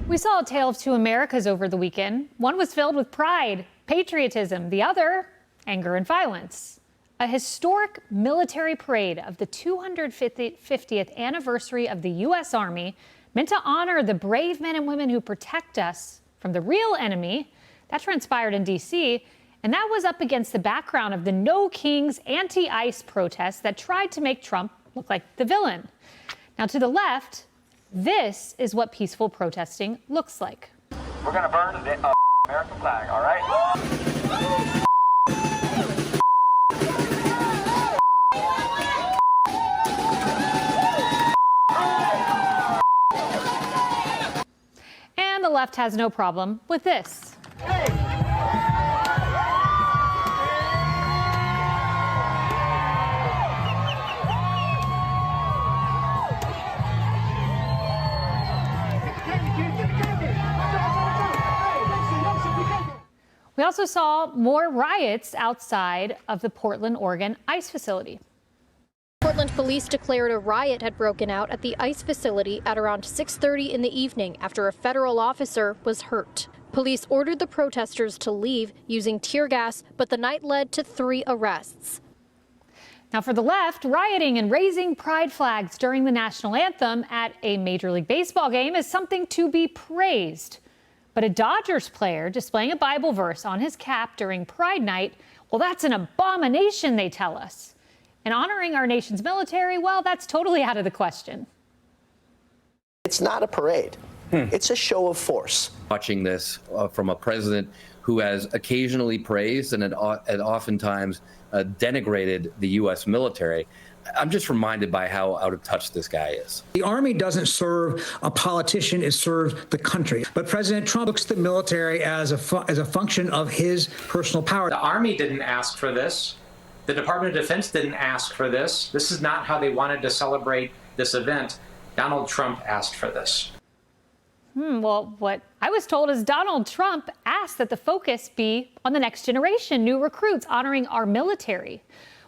We saw a tale of two Americas over the weekend. One was filled with pride, patriotism, the other, anger and violence. A historic military parade of the 250th anniversary of the U.S. Army, meant to honor the brave men and women who protect us from the real enemy. That transpired in D.C., and that was up against the background of the No Kings anti-ICE protests that tried to make Trump look like the villain. Now, to the left, this is what peaceful protesting looks like. We're going to burn the American flag, all right? And the left has no problem with this. We also saw more riots outside of the Portland, Oregon ICE facility. Portland police declared a riot had broken out at the ICE facility at around 6:30 in the evening after a federal officer was hurt. Police ordered the protesters to leave using tear gas, but the night led to 3 arrests. Now, for the left, rioting and raising pride flags during the national anthem at a Major League Baseball game is something to be praised. But a Dodgers player displaying a Bible verse on his cap during Pride Night, well, that's an abomination, they tell us. And honoring our nation's military, well, that's totally out of the question. It's not a parade. It's a show of force. Watching this from a president who has occasionally praised and oftentimes denigrated the U.S. military, I'm just reminded by how out of touch this guy is. The Army doesn't serve a politician, it serves the country. But President Trump looks at the military as a function of his personal power. The Army didn't ask for this. The Department of Defense didn't ask for this. This is not how they wanted to celebrate this event. Donald Trump asked for this. Well, what I was told is Donald Trump asked that the focus be on the next generation, new recruits, honoring our military.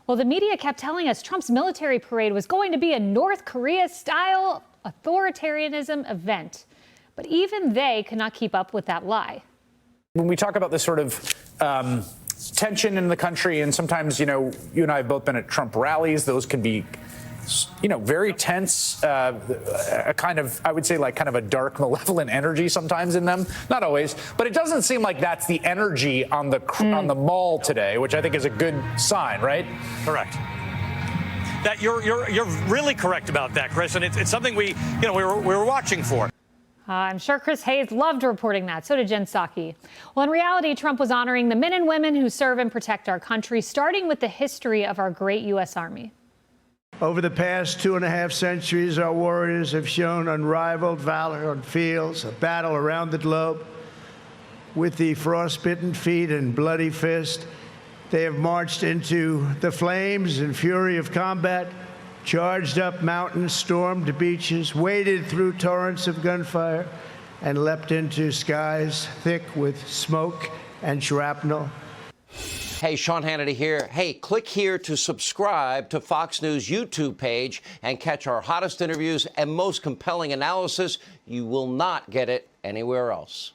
Well, the media kept telling us Trump's military parade was going to be a North Korea-style authoritarianism event. But even they could not keep up with that lie. When we talk about this sort of tension in the country, and sometimes, you know, you and I have both been at Trump rallies, those can be, you know, very tense, a kind of, I would say, like kind of a dark, malevolent energy sometimes in them. Not always, but it doesn't seem like that's the energy on the mall today, which I think is a good sign, right? Correct. That you're really correct about that, Chris, and it's something we were watching for. I'm sure Chris Hayes loved reporting that. So did Jen Psaki. Well, in reality, Trump was honoring the men and women who serve and protect our country, starting with the history of our great U.S. Army. Over the past 2.5 centuries, our warriors have shown unrivaled valor on fields of battle around the globe. With the frostbitten feet and bloody fist, they have marched into the flames and fury of combat, charged up mountains, stormed beaches, waded through torrents of gunfire, and leapt into skies thick with smoke and shrapnel. Hey, Sean Hannity here. Hey, click here to subscribe to Fox News YouTube page and catch our hottest interviews and most compelling analysis. You will not get it anywhere else.